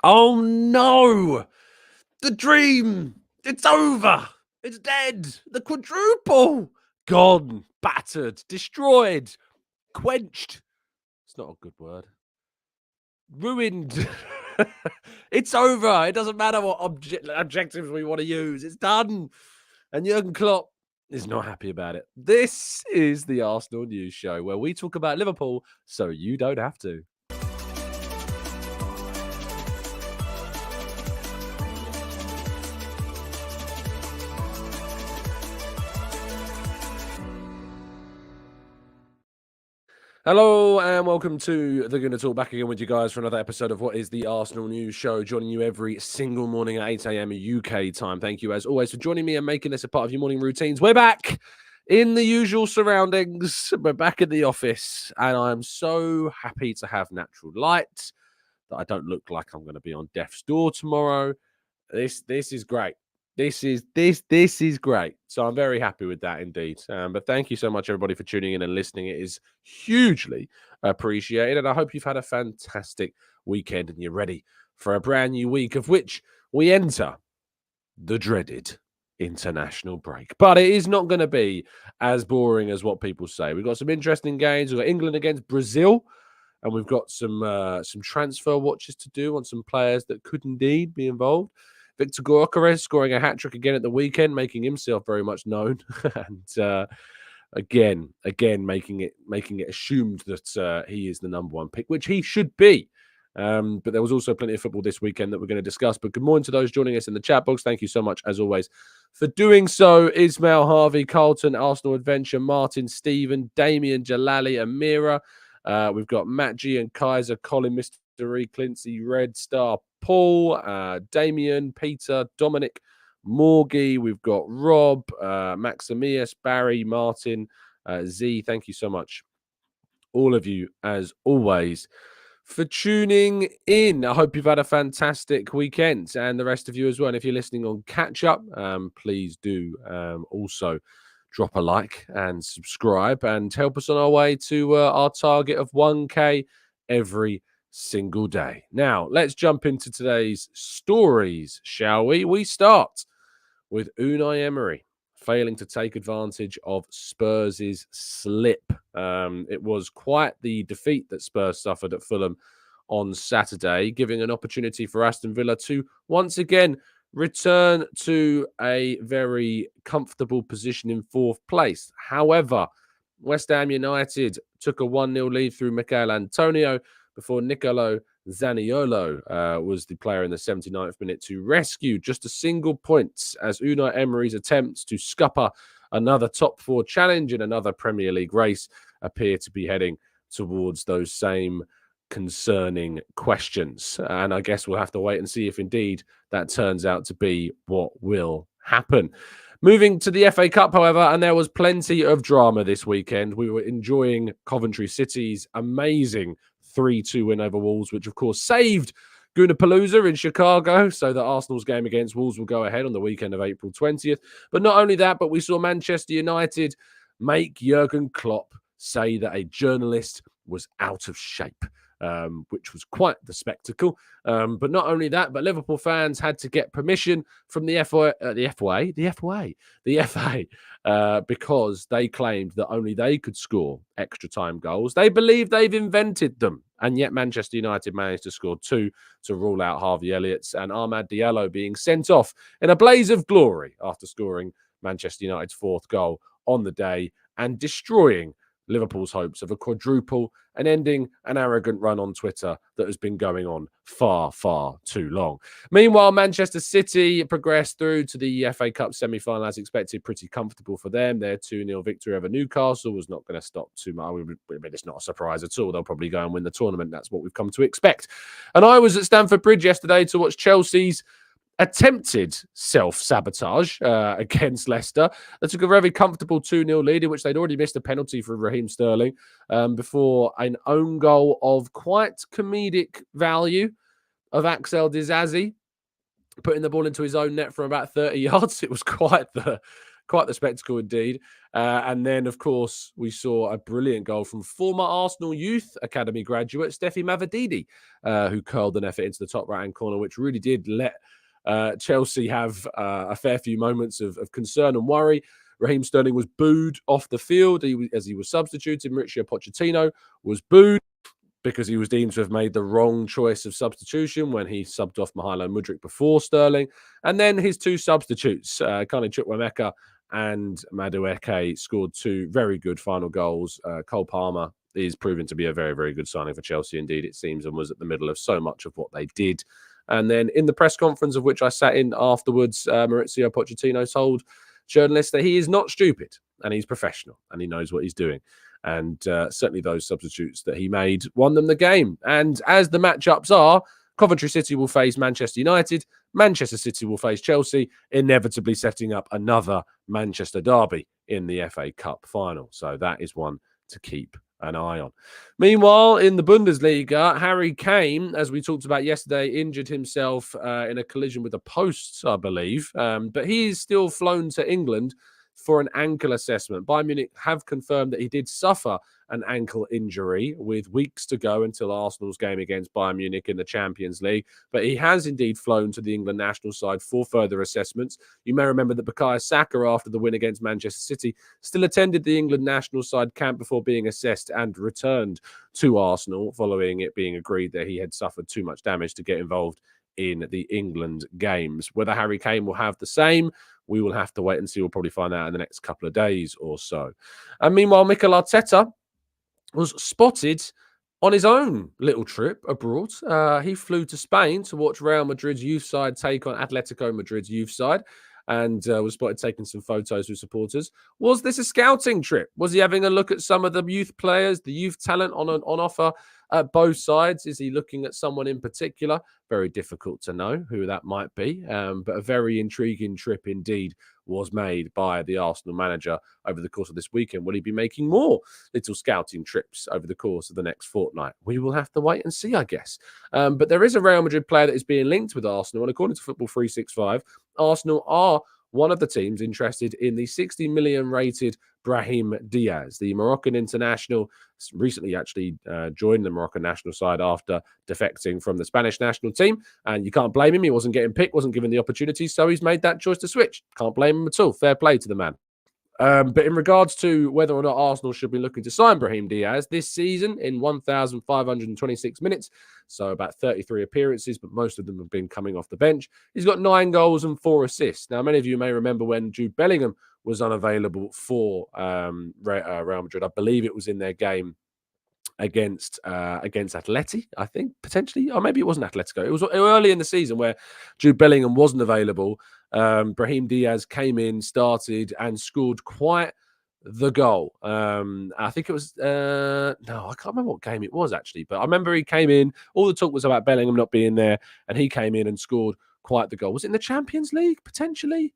Oh no! The dream! It's over! It's dead! The quadruple! Gone, battered, destroyed, quenched. It's not a good word. Ruined. It's over. It doesn't matter what objectives we want to use. It's done. And Jurgen Klopp is not happy about it. This is the Arsenal News Show where we talk about Liverpool so you don't have to. Hello and welcome to the Gooner Talk, back again with you guys for another episode of what is the Arsenal News Show, joining you every single morning at 8 a.m. UK time. Thank you as always for joining me and making this a part of your morning routines. We're back in the usual surroundings. We're back in the office and I'm so happy to have natural light, that I don't look like I'm going to be on death's door tomorrow. This is great. This is great. So I'm very happy with that indeed. But thank you so much, everybody, for tuning in and listening. It is hugely appreciated. And I hope you've had a fantastic weekend and you're ready for a brand new week, of which we enter the dreaded international break. But it is not going to be as boring as what people say. We've got some interesting games. We've got England against Brazil. And we've got some transfer watches to do on some players that could indeed be involved. Victor Gyökeres scoring a hat-trick again at the weekend, making himself very much known. And again, making it assumed that he is the number one pick, which he should be. But there was also plenty of football this weekend that we're going to discuss. But good morning to those joining us in the chat box. Thank you so much, as always, for doing so. Ismail, Harvey, Carlton, Arsenal Adventure, Martin, Stephen, Damien, Jalali, Amira. We've got Matt G and Kaiser, Colin, Mystery, Clincy, Red Star, Paul, Damien, Peter, Dominic, Morgie. We've got Rob, Maximius, Barry, Martin, Z. Thank you so much, all of you, as always, for tuning in. I hope you've had a fantastic weekend, and the rest of you as well. And if you're listening on catch up, please do also drop a like and subscribe and help us on our way to our target of 1K every single day. Now, let's jump into today's stories, shall we? We start with Unai Emery failing to take advantage of Spurs' slip. It was quite the defeat that Spurs suffered at Fulham on Saturday, giving an opportunity for Aston Villa to once again return to a very comfortable position in fourth place. However, West Ham United took a 1-0 lead through Mikel Antonio before Nicolo Zaniolo was the player in the 79th minute to rescue just a single point, as Unai Emery's attempts to scupper another top four challenge in another Premier League race appear to be heading towards those same concerning questions. And I guess we'll have to wait and see if indeed that turns out to be what will happen. Moving to the FA Cup, however, and there was plenty of drama this weekend. We were enjoying Coventry City's amazing 3-2 win over Wolves, which of course saved Gooner in Chicago, so that Arsenal's game against Wolves will go ahead on the weekend of April 20th. But not only that, but we saw Manchester United make Jurgen Klopp say that a journalist was out of shape. Which was quite the spectacle. But not only that, but Liverpool fans had to get permission from the FA, because they claimed that only they could score extra time goals. They believe they've invented them, and yet Manchester United managed to score two to rule out Harvey Elliott's and Ahmad Diallo being sent off in a blaze of glory after scoring Manchester United's fourth goal on the day and destroying Liverpool's hopes of a quadruple and ending an arrogant run on Twitter that has been going on far, far too long. Meanwhile, Manchester City progressed through to the FA Cup semi-final as expected, pretty comfortable for them. Their 2-0 victory over Newcastle was not going to stop too much. It's not a surprise at all. They'll probably go and win the tournament. That's what we've come to expect. And I was at Stamford Bridge yesterday to watch Chelsea's attempted self-sabotage against Leicester. They took a very comfortable 2-0 lead, in which they'd already missed a penalty from Raheem Sterling before an own goal of quite comedic value of Axel Disasi, putting the ball into his own net from about 30 yards. It was quite the Quite the spectacle indeed. And then, of course, we saw a brilliant goal from former Arsenal Youth Academy graduate Steffi Mavadidi, who curled an effort into the top right-hand corner, which really did let Chelsea have a fair few moments of concern and worry. Raheem Sterling was booed off the field as he was substituted. Mauricio Pochettino was booed because he was deemed to have made the wrong choice of substitution when he subbed off Mykhailo Mudryk before Sterling. And then his two substitutes, Kane Chukwuemeka and Madueke, scored two very good final goals. Cole Palmer is proven to be a very, very good signing for Chelsea indeed, it seems, and was at the middle of so much of what they did. And then in the press conference of which I sat in afterwards, Mauricio Pochettino told journalists that he is not stupid and he's professional and he knows what he's doing. And certainly those substitutes that he made won them the game. And as the matchups are, Coventry City will face Manchester United, Manchester City will face Chelsea, inevitably setting up another Manchester derby in the FA Cup final. So that is one to keep an eye on. Meanwhile, in the Bundesliga, Harry Kane, as we talked about yesterday, injured himself in a collision with a post, I believe. But he is still flown to England for an ankle assessment. Bayern Munich have confirmed that he did suffer an ankle injury with weeks to go until Arsenal's game against Bayern Munich in the Champions League. But he has indeed flown to the England national side for further assessments. You may remember that Bukayo Saka, after the win against Manchester City, still attended the England national side camp before being assessed and returned to Arsenal, following it being agreed that he had suffered too much damage to get involved in the England games. Whether Harry Kane will have the same, we will have to wait and see. We'll probably find out in the next couple of days or so. And meanwhile, Mikel Arteta was spotted on his own little trip abroad. He flew to Spain to watch Real Madrid's youth side take on Atletico Madrid's youth side, and was spotted taking some photos with supporters. Was this a scouting trip? Was he having a look at some of the youth players, the youth talent on offer at both sides? Is he looking at someone in particular? Very difficult to know who that might be, but a very intriguing trip indeed was made by the Arsenal manager over the course of this weekend. Will he be making more little scouting trips over the course of the next fortnight? We will have to wait and see, I guess. But there is a Real Madrid player that is being linked with Arsenal, and according to Football 365, Arsenal are one of the teams interested in the 60 million rated Brahim Diaz. The Moroccan international recently actually joined the Moroccan national side after defecting from the Spanish national team. And you can't blame him. He wasn't getting picked, wasn't given the opportunity. So he's made that choice to switch. Can't blame him at all. Fair play to the man. But in regards to whether or not Arsenal should be looking to sign Brahim Diaz this season in 1,526 minutes, so about 33 appearances, but most of them have been coming off the bench. He's got 9 goals and 4 assists. Now, many of you may remember when Jude Bellingham was unavailable for Real Madrid. I believe it was in their game against Atleti, I think, potentially. Or maybe it wasn't Atletico. It was early in the season where Jude Bellingham wasn't available. Brahim Diaz came in, started, and scored quite the goal. I think it was no, I can't remember what game it was actually, but I remember he came in. All the talk was about Bellingham not being there, and he came in and scored quite the goal. Was it in the Champions League potentially?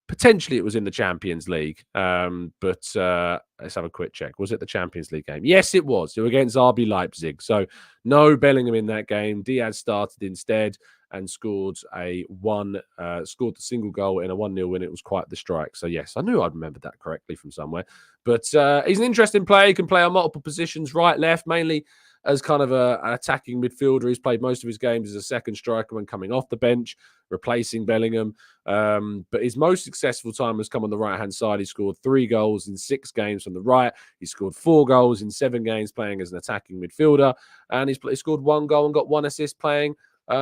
Potentially it was in the Champions League, but let's have a quick check. Was it the Champions League game? Yes, it was. It was against RB Leipzig. So no Bellingham in that game. Diaz started instead and scored the single goal in a 1-0 win. It was quite the strike. So yes, I knew I'd remembered that correctly from somewhere. But he's an interesting player. He can play on multiple positions, right, left, mainly as kind of an attacking midfielder. He's played most of his games as a second striker when coming off the bench, replacing Bellingham. But his most successful time has come on the right-hand side. He scored 3 goals in 6 games from the right. He scored 4 goals in 7 games playing as an attacking midfielder. And he scored 1 goal and got 1 assist playing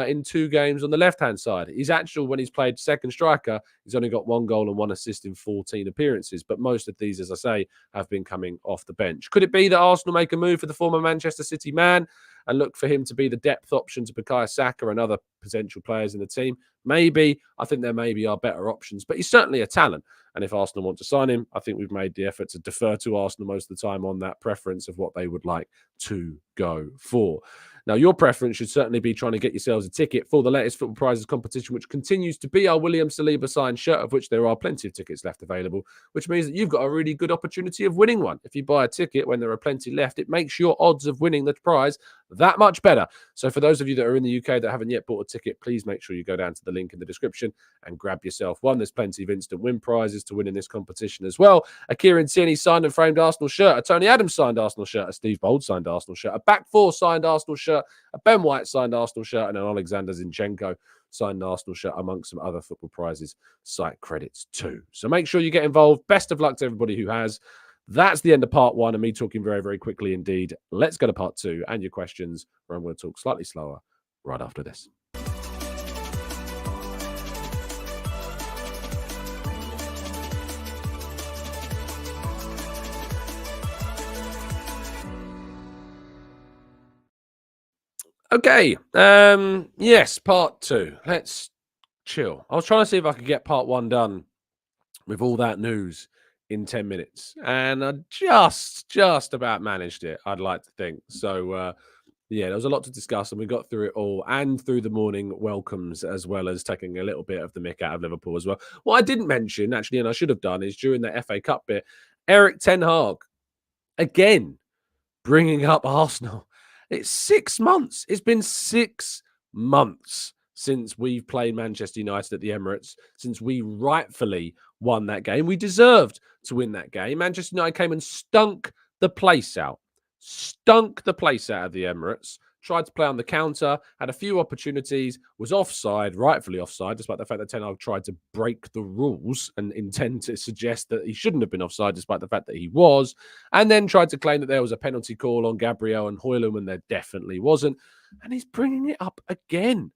in 2 games on the left-hand side. He's actual, when he's played second striker, he's only got 1 goal and 1 assist in 14 appearances. But most of these, as I say, have been coming off the bench. Could it be that Arsenal make a move for the former Manchester City man and look for him to be the depth option to Bukayo Saka and other potential players in the team? Maybe. I think there maybe are better options, but he's certainly a talent. And if Arsenal want to sign him, I think we've made the effort to defer to Arsenal most of the time on that preference of what they would like to go for. Now, your preference should certainly be trying to get yourselves a ticket for the latest Football Prizes competition, which continues to be our William Saliba signed shirt, of which there are plenty of tickets left available, which means that you've got a really good opportunity of winning one. If you buy a ticket when there are plenty left, it makes your odds of winning the prize that much better. So for those of you that are in the UK that haven't yet bought a ticket, please make sure you go down to the link in the description and grab yourself one. There's plenty of instant win prizes to win in this competition as well. A Kieran Tierney signed and framed Arsenal shirt, a Tony Adams signed Arsenal shirt, a Steve Bold signed Arsenal shirt, a back four signed Arsenal shirt, a Ben White signed Arsenal shirt, and an Alexander Zinchenko signed Arsenal shirt, amongst some other Football Prizes site credits too. So make sure you get involved. Best of luck to everybody who has. That's the end of part one and me talking very, very quickly indeed. Let's go to part two and your questions, where I'm going to talk slightly slower right after this. Okay. Yes, part two. Let's chill. I was trying to see if I could get part one done with all that news in 10 minutes, and I just about managed it, I'd like to think. So yeah, there was a lot to discuss, and we got through it all, and through the morning welcomes, as well as taking a little bit of the mick out of Liverpool as well. What I didn't mention, actually, and I should have done, is during the FA Cup bit, Eric Ten Hag, again, bringing up Arsenal. It's 6 months. It's been 6 months since we've played Manchester United at the Emirates, since we rightfully won that game. We deserved to win that game. Manchester United came and stunk the place out. Stunk the place out of the Emirates. Tried to play on the counter, had a few opportunities, was offside, rightfully offside, despite the fact that Ten Hag tried to break the rules and intend to suggest that he shouldn't have been offside, despite the fact that he was, and then tried to claim that there was a penalty call on Gabriel and Højlund when there definitely wasn't. And he's bringing it up again.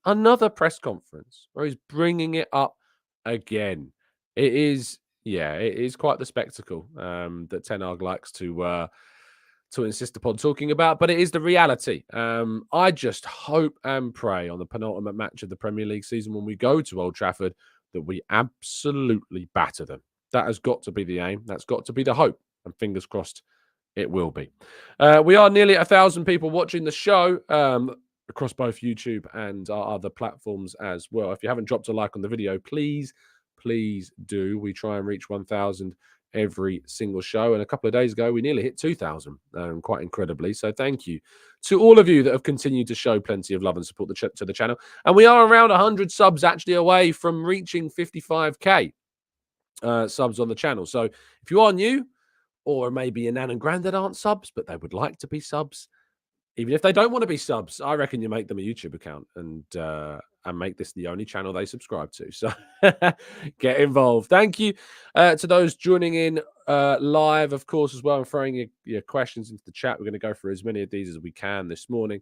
Another press conference where he's bringing it up again. It is quite the spectacle that Ten Hag likes to insist upon talking about, but it is the reality. I just hope and pray on the penultimate match of the Premier League season, when we go to Old Trafford, that we absolutely batter them. That has got to be the aim. That's got to be the hope, and fingers crossed it will be. We are nearly 1,000 people watching the show across both YouTube and our other platforms as well. If you haven't dropped a like on the video, please do. We try and reach 1,000 every single show, and a couple of days ago we nearly hit 2,000, quite incredibly. So thank you to all of you that have continued to show plenty of love and support to the channel. And we are around 100 subs actually away from reaching 55k subs on the channel. So if you are new, or maybe a nan and granddad aren't subs but they would like to be subs, even if they don't want to be subs, I reckon you make them a YouTube account and make this the only channel they subscribe to. So get involved. Thank you to those joining in live, of course, as well, and throwing your questions into the chat. We're going to go through as many of these as we can this morning.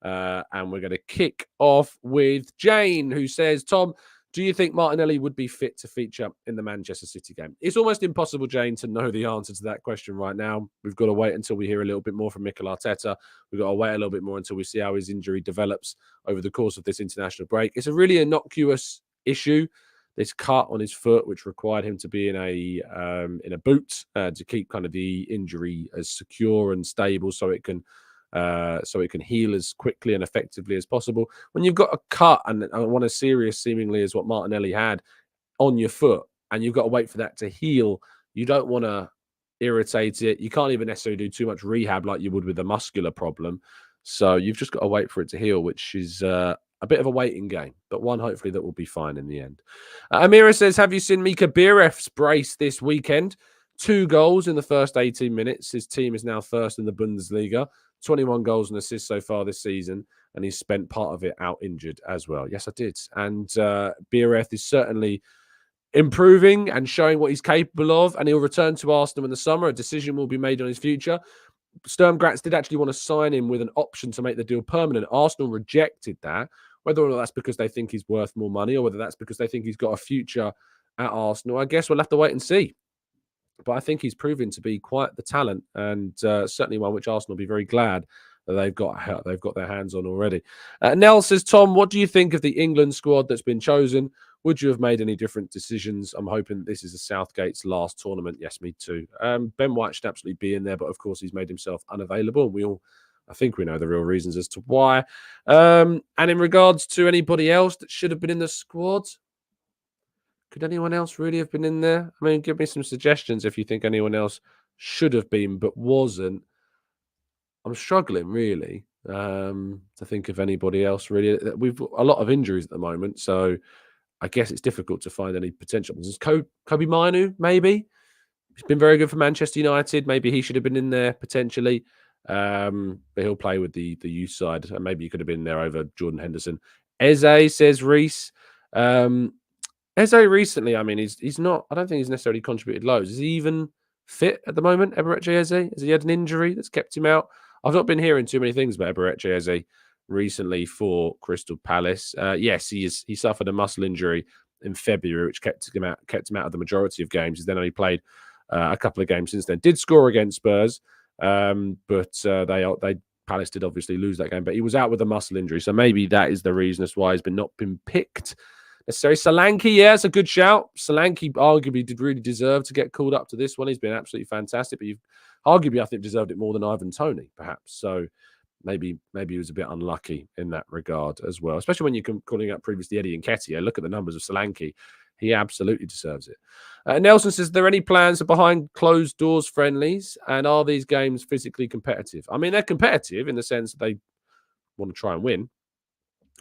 And we're going to kick off with Jane, who says, Tom, do you think Martinelli would be fit to feature in the Manchester City game? It's almost impossible, Jane, to know the answer to that question right now. We've got to wait until we hear a little bit more from Mikel Arteta. We've got to wait a little bit more until we see how his injury develops over the course of this international break. It's a really innocuous issue, this cut on his foot, which required him to be in a boot to keep kind of the injury as secure and stable so it can heal as quickly and effectively as possible. When you've got a cut and one as serious seemingly as what Martinelli had on your foot, and you've got to wait for that to heal, you don't want to irritate it. You can't even necessarily do too much rehab like you would with a muscular problem. So you've just got to wait for it to heal, which is a bit of a waiting game, but one hopefully that will be fine in the end. Amira says, have you seen Mika Bireff's brace this weekend? 2 goals in the first 18 minutes. His team is now first in the Bundesliga. 21 goals and assists so far this season, and he's spent part of it out injured as well. Yes, I did. And Biereth is certainly improving and showing what he's capable of, and he'll return to Arsenal in the summer. A decision will be made on his future. Sturm Graz did actually want to sign him with an option to make the deal permanent. Arsenal rejected that, whether or not that's because they think he's worth more money or whether that's because they think he's got a future at Arsenal. I guess we'll have to wait and see. But I think he's proven to be quite the talent, and certainly one which Arsenal will be very glad that they've got their hands on already. Nell says, Tom, what do you think of the England squad that's been chosen? Would you have made any different decisions? I'm hoping this is Southgate's last tournament. Yes, me too. Ben White should absolutely be in there, but of course he's made himself unavailable. We all I think we know the real reasons as to why. And in regards to anybody else that should have been in the squad, could anyone else really have been in there? I mean, give me some suggestions if you think anyone else should have been but wasn't. I'm struggling really to think of anybody else really. We've got a lot of injuries at the moment, so I guess it's difficult to find any potential. There's Kobe Minu, maybe. He's been very good for Manchester United. Maybe he should have been in there potentially. But he'll play with the youth side, and maybe he could have been there over Jordan Henderson. Eze, says Reese. Eze recently, I mean, he's not. I don't think he's necessarily contributed loads. Is he even fit at the moment? Eberechi Eze? Has he had an injury that's kept him out? I've not been hearing too many things about Eberechi Eze recently for Crystal Palace. Yes, he suffered a muscle injury in February, which kept him out of the majority of games. He's then only played a couple of games since then. Did score against Spurs, but they Palace did obviously lose that game. But he was out with a muscle injury, so maybe that is the reason as why he's not been picked. Necessarily. Solanke, yeah, it's a good shout. Solanke arguably did really deserve to get called up to this one. He's been absolutely fantastic, but you've arguably, I think, deserved it more than Ivan Toney, perhaps. So maybe he was a bit unlucky in that regard as well, especially when you're calling out previously Eddie Nketiah. Look at the numbers of Solanke. He absolutely deserves it. Nelson says, are there any plans for behind closed doors friendlies? And are these games physically competitive? I mean, they're competitive in the sense that they want to try and win.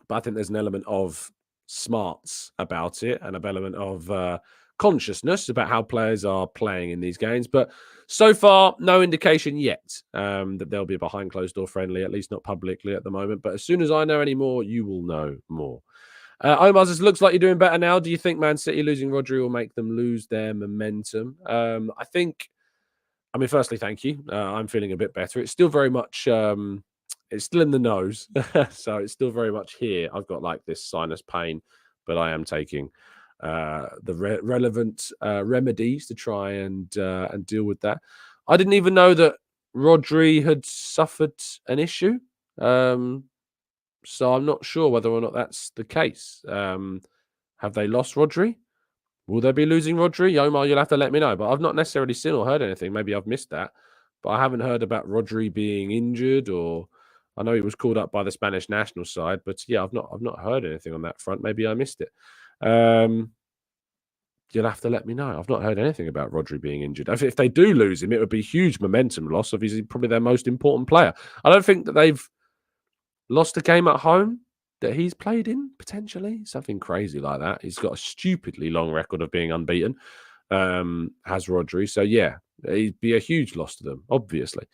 But I think there's an element of smarts about it and an element of consciousness about how players are playing in these games. But so far, no indication yet that there'll be a behind closed door friendly, at least not publicly at the moment. But as soon as I know any more, you will know more. Omar says, looks like you're doing better now. Do you think Man City losing Rodri will make them lose their momentum? I think, I mean, firstly, thank you. I'm feeling a bit better. It's still very much, it's still in the nose. So it's still very much here. I've got like this sinus pain, but I am taking the relevant remedies to try and deal with that. I didn't even know that Rodri had suffered an issue. So I'm not sure whether or not that's the case. Have they lost Rodri? Will they be losing Rodri? Omar, you'll have to let me know. But I've not necessarily seen or heard anything. Maybe I've missed that. But I haven't heard about Rodri being injured, or I know he was called up by the Spanish national side. But yeah, I've not heard anything on that front. Maybe I missed it. You'll have to let me know. I've not heard anything about Rodri being injured. If they do lose him, it would be huge momentum loss. Obviously, probably their most important player. I don't think that they've lost a game at home that he's played in, potentially. Something crazy like that. He's got a stupidly long record of being unbeaten, has Rodri. So, yeah, he'd be a huge loss to them, obviously.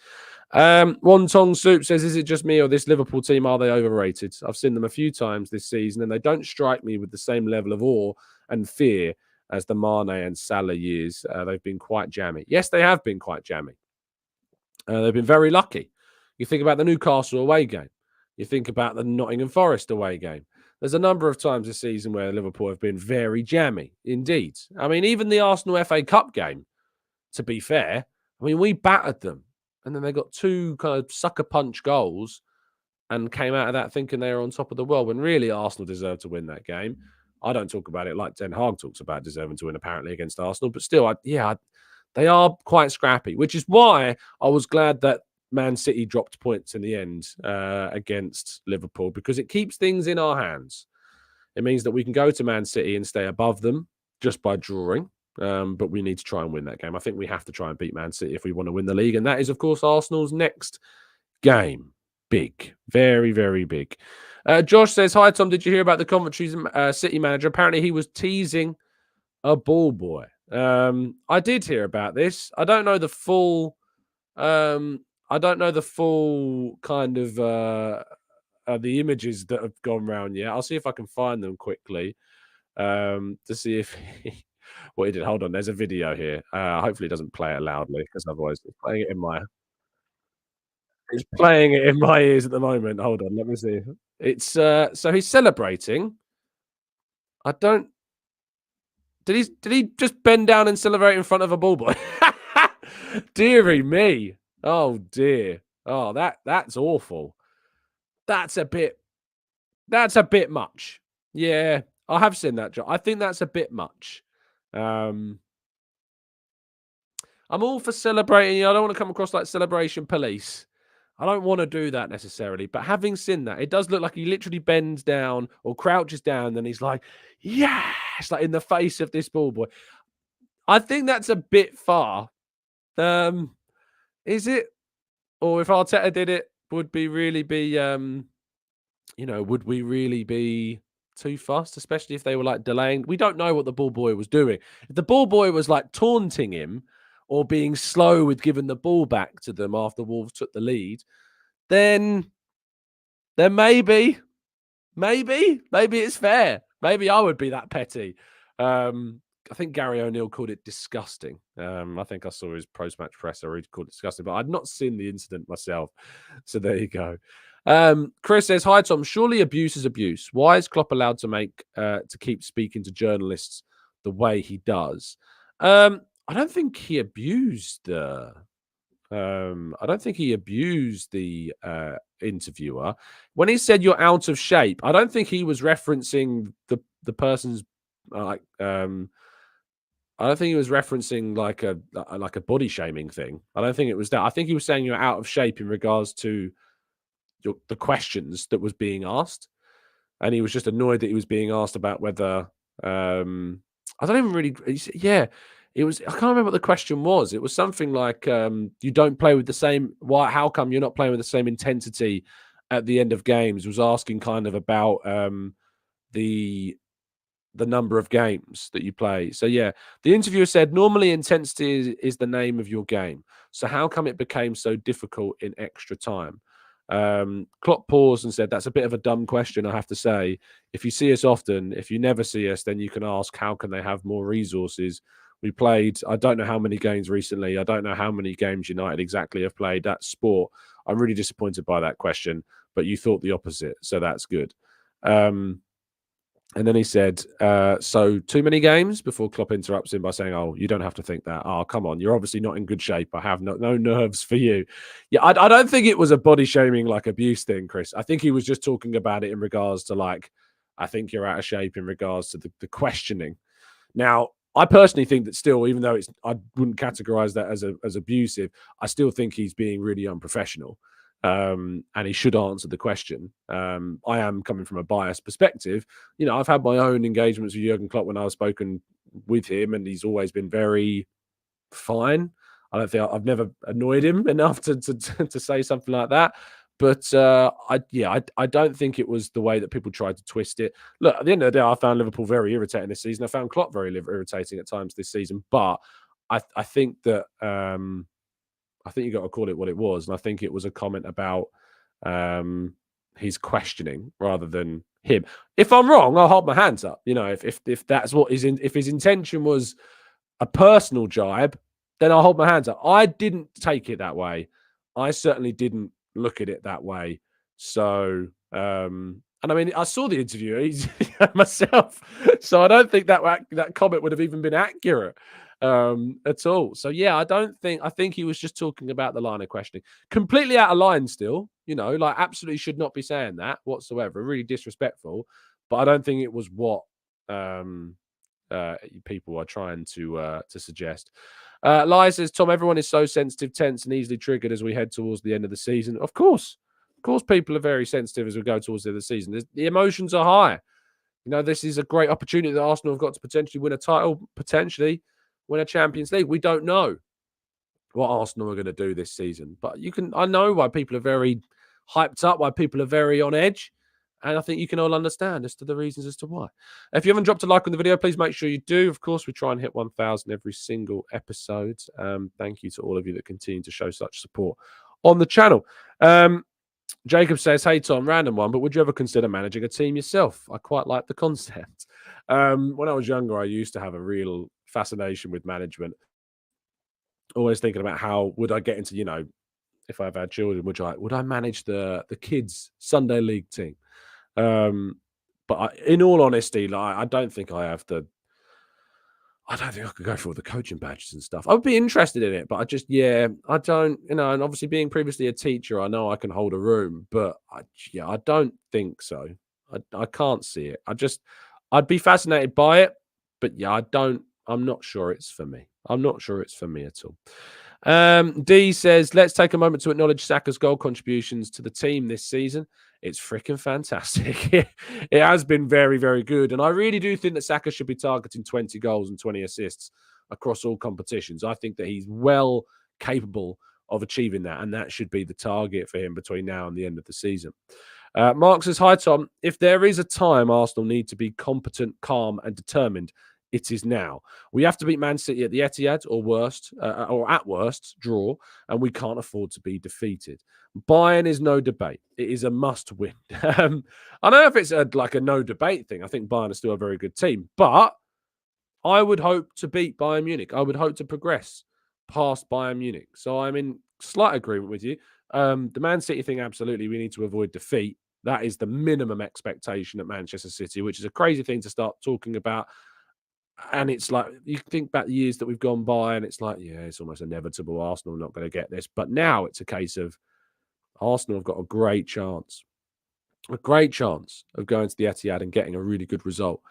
Wonton Soup says, is it just me or this Liverpool team, are they overrated? I've seen them a few times this season, and they don't strike me with the same level of awe and fear as the Mane and Salah years. They've been quite jammy. Yes, they have been quite jammy. They've been very lucky. You think about the Newcastle away game. You think about the Nottingham Forest away game. There's a number of times this season where Liverpool have been very jammy, indeed. I mean, even the Arsenal FA Cup game, to be fair, I mean, we battered them. And then they got two kind of sucker punch goals and came out of that thinking they were on top of the world, when really Arsenal deserved to win that game. I don't talk about it like Ten Hag talks about deserving to win, apparently, against Arsenal. But still, they are quite scrappy, which is why I was glad that Man City dropped points in the end against Liverpool, because it keeps things in our hands. It means that we can go to Man City and stay above them just by drawing, but we need to try and win that game. I think we have to try and beat Man City if we want to win the league, and that is, of course, Arsenal's next game. Big, very, very big. Josh says, hi, Tom, did you hear about the Coventry City manager? Apparently he was teasing a ball boy. I did hear about this. I don't know the full... kind of the images that have gone around yet. I'll see if I can find them quickly to see if what he did. Hold on, there's a video here. Hopefully, it doesn't play it loudly, because otherwise, it's playing it in my ears at the moment. Hold on, let me see. It's so he's celebrating. I don't. Did he just bend down and celebrate in front of a ball boy? Deary me. Oh dear. Oh, that's awful. That's a bit much. Yeah, I have seen that, John. I think that's a bit much. I'm all for celebrating. I don't want to come across like celebration police. I don't want to do that necessarily. But having seen that, it does look like he literally bends down or crouches down and he's like, yes, like in the face of this ball boy. I think that's a bit far. Is it? Or if Arteta did it, would we really be would we really be too fast, especially if they were like delaying? We don't know what the ball boy was doing. If the ball boy was like taunting him or being slow with giving the ball back to them after Wolves took the lead, then maybe it's fair. Maybe I would be that petty. I think Gary O'Neill called it disgusting. I think I saw his post-match presser. He called it disgusting, but I'd not seen the incident myself. So there you go. Chris says, "Hi Tom. Surely abuse is abuse. Why is Klopp allowed to keep speaking to journalists the way he does?" I don't think he abused I don't think he abused the interviewer when he said you're out of shape. I don't think he was referencing the person's like I don't think he was referencing like a body shaming thing. I don't think it was that. I think he was saying you're out of shape in regards to the questions that was being asked, and he was just annoyed that he was being asked about whether I don't even really. Yeah, it was. I can't remember what the question was. It was something like you don't play with the same. Why? How come you're not playing with the same intensity at the end of games? It was asking kind of about the number of games that you play. So yeah, the interviewer said normally intensity is the name of your game. So how come it became so difficult in extra time? Klopp paused and said, "That's a bit of a dumb question, I have to say. If you see us often, if you never see us, then you can ask how can they have more resources. We played, I don't know how many games recently. I don't know how many games United exactly have played. That's sport. I'm really disappointed by that question, but you thought the opposite, so that's good." And then he said, "So too many games?" Before Klopp interrupts him by saying, "Oh, you don't have to think that. Oh, come on. You're obviously not in good shape. I have no nerves for you." Yeah, I don't think it was a body shaming, like abuse thing, Chris. I think he was just talking about it in regards to like, I think you're out of shape in regards to the questioning. Now, I personally think that still, even though I wouldn't categorize that as abusive, I still think he's being really unprofessional. And he should answer the question. I am coming from a biased perspective. You know, I've had my own engagements with Jurgen Klopp when I've spoken with him, and he's always been very fine. I don't think I've never annoyed him enough to say something like that. But I don't think it was the way that people tried to twist it. Look, at the end of the day, I found Liverpool very irritating this season. I found Klopp very irritating at times this season. But I think that I think you got to call it what it was, and I think it was a comment about his questioning rather than him. If I'm wrong, I'll hold my hands up. You know, if that's what if his intention was a personal jibe, then I'll hold my hands up. I didn't take it that way. I certainly didn't look at it that way. So, and I mean, I saw the interview myself, so I don't think that comment would have even been accurate at all. So yeah, I think he was just talking about the line of questioning. Completely out of line still, you know, like absolutely should not be saying that whatsoever. Really disrespectful. But I don't think it was what people are trying to suggest. Lai says, "Tom, everyone is so sensitive, tense, and easily triggered as we head towards the end of the season." Of course, people are very sensitive as we go towards the end of the season. The emotions are high. You know, this is a great opportunity that Arsenal have got to potentially win a title, potentially win a Champions League. We don't know what Arsenal are going to do this season, but I know why people are very hyped up, why people are very on edge. And I think you can all understand as to the reasons as to why. If you haven't dropped a like on the video, please make sure you do. Of course, we try and hit 1,000 every single episode. Thank you to all of you that continue to show such support on the channel. Jacob says, "Hey, Tom, random one, but would you ever consider managing a team yourself? I quite like the concept." When I was younger, I used to have a real fascination with management. Always thinking about how would I get into, you know, if I ever had children, would I manage the kids' Sunday league team? But in all honesty, like I don't think I have the. I don't think I could go for all the coaching badges and stuff. I would be interested in it, but I don't. You know, and obviously being previously a teacher, I know I can hold a room, but I don't think so. I can't see it. I'd be fascinated by it, but yeah, I don't. I'm not sure it's for me. I'm not sure it's for me at all. D says, let's take a moment to acknowledge Saka's goal contributions to the team this season. It's freaking fantastic. It has been very, very good. And I really do think that Saka should be targeting 20 goals and 20 assists across all competitions. I think that he's well capable of achieving that. And that should be the target for him between now and the end of the season. Mark says, hi, Tom. If there is a time Arsenal need to be competent, calm, and determined, it is now. We have to beat Man City at the Etihad or at worst, draw, and we can't afford to be defeated. Bayern is no debate. It is a must win. I don't know if it's like a no debate thing. I think Bayern are still a very good team, but I would hope to beat Bayern Munich. I would hope to progress past Bayern Munich. So I'm in slight agreement with you. The Man City thing, absolutely, we need to avoid defeat. That is the minimum expectation at Manchester City, which is a crazy thing to start talking about. And it's like, you think back the years that we've gone by, and it's like, yeah, it's almost inevitable. Arsenal are not going to get this. But now it's a case of Arsenal have got a great chance of going to the Etihad and getting a really good result.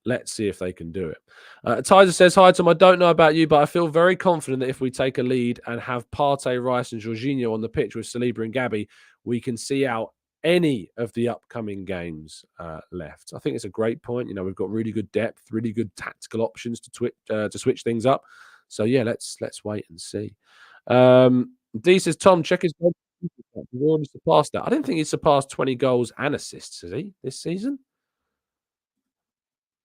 Let's see if they can do it. Tizer says, hi, Tom. I don't know about you, but I feel very confident that if we take a lead and have Partey, Rice, and Jorginho on the pitch with Saliba and Gabby, we can see out any of the upcoming games left. I think it's a great point. You know, we've got really good depth, really good tactical options to switch things up. So yeah, let's wait and see. D says, Tom, check his goal. We've already surpassed that. I don't think he's surpassed 20 goals and assists, has he, this season?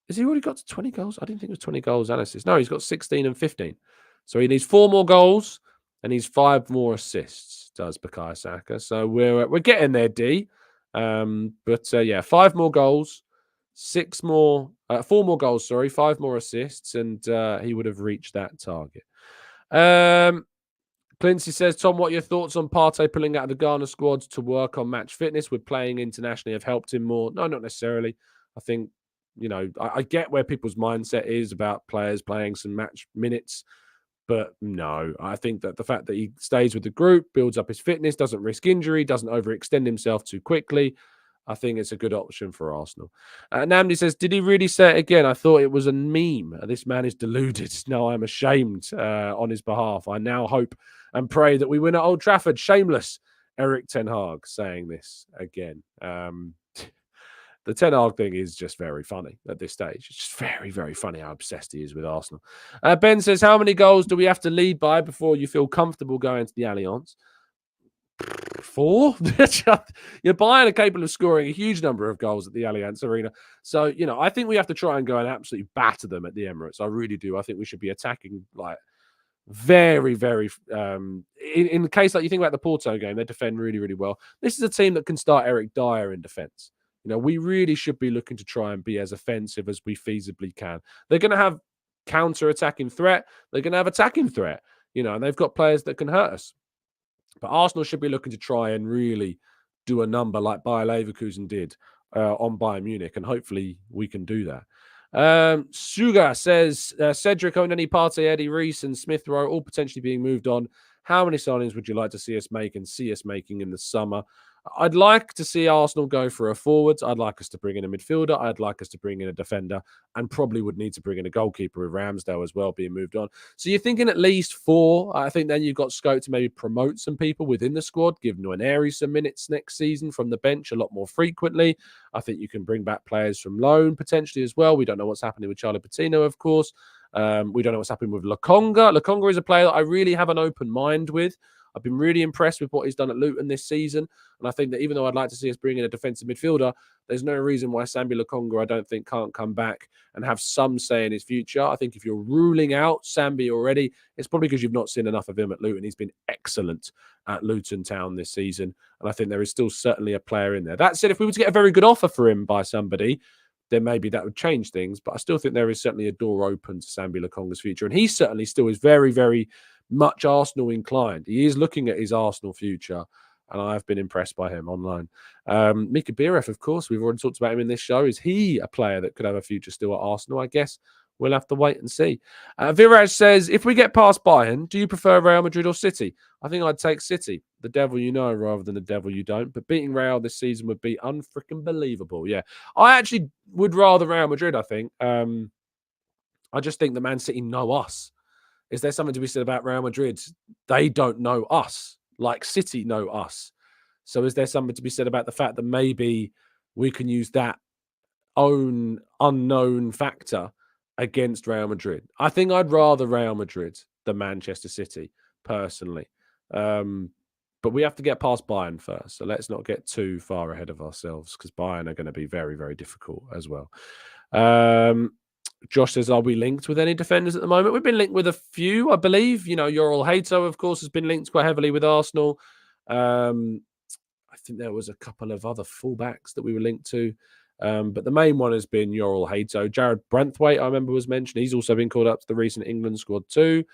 Has he already got to 20 goals? I didn't think it was 20 goals and assists. No, he's got 16 and 15. So he needs 4 more goals and he's 5 more assists, does Bukayo Saka. So we're getting there, D. Yeah, 5 more goals, 4 more goals, 5 more assists, and he would have reached that target. Clincy says, Tom, what are your thoughts on Partey pulling out of the Ghana squad to work on match fitness? Would playing internationally have helped him more? No, not necessarily. I think, you know, I get where people's mindset is about players playing some match minutes, but no, I think that the fact that he stays with the group, builds up his fitness, doesn't risk injury, doesn't overextend himself too quickly, I think it's a good option for Arsenal. Namdi says, did he really say it again? I thought it was a meme. This man is deluded. No, I'm ashamed on his behalf. I now hope and pray that we win at Old Trafford. Shameless Eric Ten Hag saying this again. The Ten Hag thing is just very funny at this stage. It's just very, very funny how obsessed he is with Arsenal. Ben says, how many goals do we have to lead by before you feel comfortable going to the Allianz? 4. You're Bayern are capable of scoring a huge number of goals at the Allianz Arena. So, you know, I think we have to try and go and absolutely batter them at the Emirates. I really do. I think we should be attacking like very, very in the case like you think about the Porto game, they defend really, really well. This is a team that can start Eric Dyer in defense. You know, we really should be looking to try and be as offensive as we feasibly can. They're going to have counter-attacking threat. They're going to have attacking threat, you know, and they've got players that can hurt us. But Arsenal should be looking to try and really do a number like Bayer Leverkusen did on Bayern Munich, and hopefully we can do that. Suga says, Cedric, Oneni, Partey, Eddie, Reece, and Smith Rowe all potentially being moved on. How many signings would you like to see us make and see us making in the summer? I'd like to see Arsenal go for a forwards. I'd like us to bring in a midfielder. I'd like us to bring in a defender, and probably would need to bring in a goalkeeper with Ramsdale as well being moved on. So you're thinking at least 4. I think then you've got scope to maybe promote some people within the squad, give Unai Emery some minutes next season from the bench a lot more frequently. I think you can bring back players from loan potentially as well. We don't know what's happening with Charlie Patino, of course. We don't know what's happening with Lokonga. Lokonga is a player that I really have an open mind with. I've been really impressed with what he's done at Luton this season. And I think that even though I'd like to see us bring in a defensive midfielder, there's no reason why Sambi Lokonga, I don't think, can't come back and have some say in his future. I think if you're ruling out Sambi already, it's probably because you've not seen enough of him at Luton. He's been excellent at Luton Town this season. And I think there is still certainly a player in there. That said, if we were to get a very good offer for him by somebody, then maybe that would change things. But I still think there is certainly a door open to Sambi Lokonga's future. And he certainly still is very, very much Arsenal inclined. He is looking at his Arsenal future, and I've been impressed by him online. Mika Bieref, of course, we've already talked about him in this show. Is he a player that could have a future still at Arsenal? I guess we'll have to wait and see. Viraj says, if we get past Bayern, do you prefer Real Madrid or City? I think I'd take City, the devil you know, rather than the devil you don't. But beating Real this season would be unfreaking believable. Yeah, I actually would rather Real Madrid, I think. I just think the Man City know us. Is there something to be said about Real Madrid? They don't know us like City know us. So is there something to be said about the fact that maybe we can use that own unknown factor against Real Madrid? I think I'd rather Real Madrid than Manchester City, personally. Um, but we have to get past Bayern first. So let's not get too far ahead of ourselves because Bayern are going to be very, very difficult as well. Josh says, are we linked with any defenders at the moment? We've been linked with a few, I believe. You know, Yoral Hato, of course, has been linked quite heavily with Arsenal. I think there was a couple of other fullbacks that we were linked to. But the main one has been Yoral Hato. Jared Branthwaite, I remember, was mentioned. He's also been called up to the recent England squad too.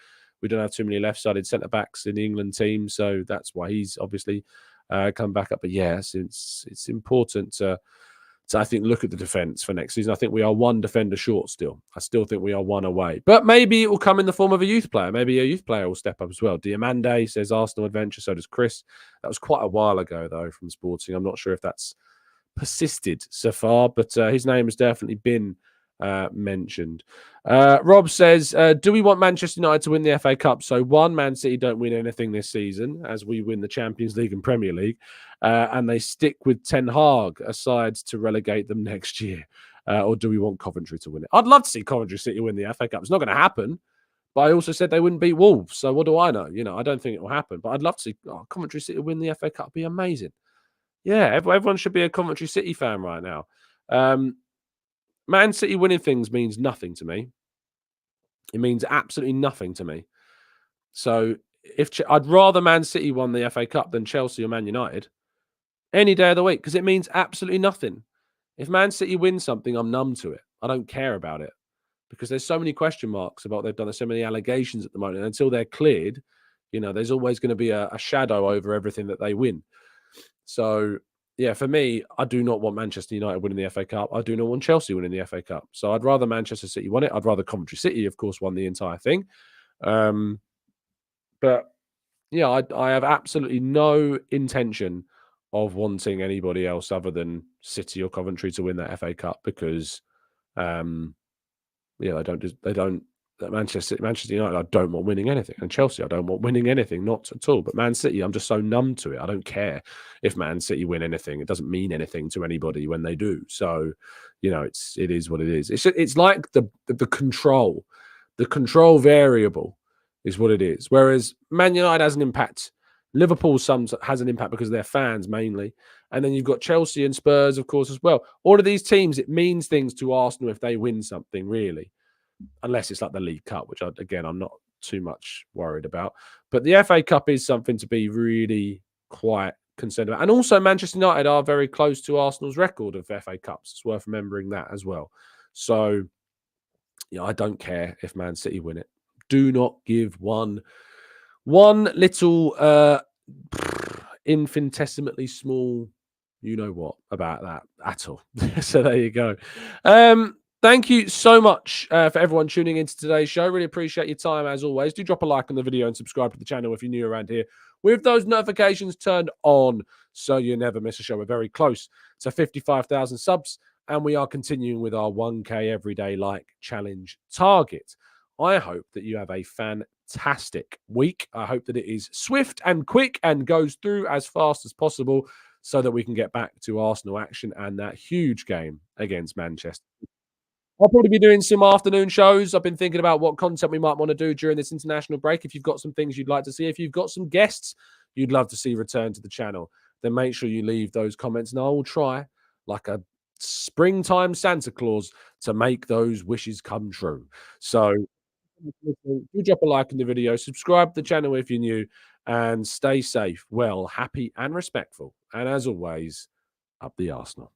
We don't have too many left-sided centre-backs in the England team, so that's why he's obviously come back up. But yes, it's important to I think, look at the defence for next season. I think we are one defender short still. I still think we are one away. But maybe it will come in the form of a youth player. Maybe a youth player will step up as well. Diamande says Arsenal adventure. So does Chris. That was quite a while ago, though, from Sporting. I'm not sure if that's persisted so far, but his name has definitely been mentioned. Rob says, do we want Manchester United to win the FA Cup? So one, Man City don't win anything this season as we win the Champions League and Premier League, and they stick with Ten Hag aside to relegate them next year. Or do we want Coventry to win it? I'd love to see Coventry City win the FA Cup. It's not going to happen, but I also said they wouldn't beat Wolves. So what do I know? You know, I don't think it will happen, but I'd love to see Coventry City win the FA Cup. It'd be amazing. Yeah, everyone should be a Coventry City fan right now. Man City winning things means nothing to me. It means absolutely nothing to me. So I'd rather Man City won the FA Cup than Chelsea or Man United any day of the week because it means absolutely nothing. If Man City win something, I'm numb to it. I don't care about it because there's so many question marks about what they've done. There's so many allegations at the moment. And until they're cleared, you know, there's always going to be a shadow over everything that they win. So, yeah, for me, I do not want Manchester United winning the FA Cup. I do not want Chelsea winning the FA Cup. So I'd rather Manchester City win it. I'd rather Coventry City, of course, won the entire thing. But, yeah, I have absolutely no intention of wanting anybody else other than City or Coventry to win that FA Cup because, they don't. Manchester United, I don't want winning anything. And Chelsea, I don't want winning anything, not at all. But Man City, I'm just so numb to it. I don't care if Man City win anything. It doesn't mean anything to anybody when they do. So, you know, it is what it is. It's like the control variable is what it is. Whereas Man United has an impact. Liverpool has an impact because they're fans mainly. And then you've got Chelsea and Spurs, of course, as well. All of these teams, it means things to Arsenal if they win something, really. Unless it's like the League Cup, which, I'm not too much worried about. But the FA Cup is something to be really quite concerned about. And also, Manchester United are very close to Arsenal's record of FA Cups. It's worth remembering that as well. So, I don't care if Man City win it. Do not give one little infinitesimally small, you know what, about that at all. So there you go. Thank you so much for everyone tuning into today's show. Really appreciate your time as always. Do drop a like on the video and subscribe to the channel if you're new around here with those notifications turned on so you never miss a show. We're very close to 55,000 subs and we are continuing with our 1K everyday like challenge target. I hope that you have a fantastic week. I hope that it is swift and quick and goes through as fast as possible so that we can get back to Arsenal action and that huge game against Manchester. I'll probably be doing some afternoon shows. I've been thinking about what content we might want to do during this international break. If you've got some things you'd like to see, if you've got some guests you'd love to see return to the channel, then make sure you leave those comments and I will try like a springtime Santa Claus to make those wishes come true. So do drop a like on the video, subscribe to the channel if you're new, and stay safe, well, happy and respectful. And as always, up the Arsenal.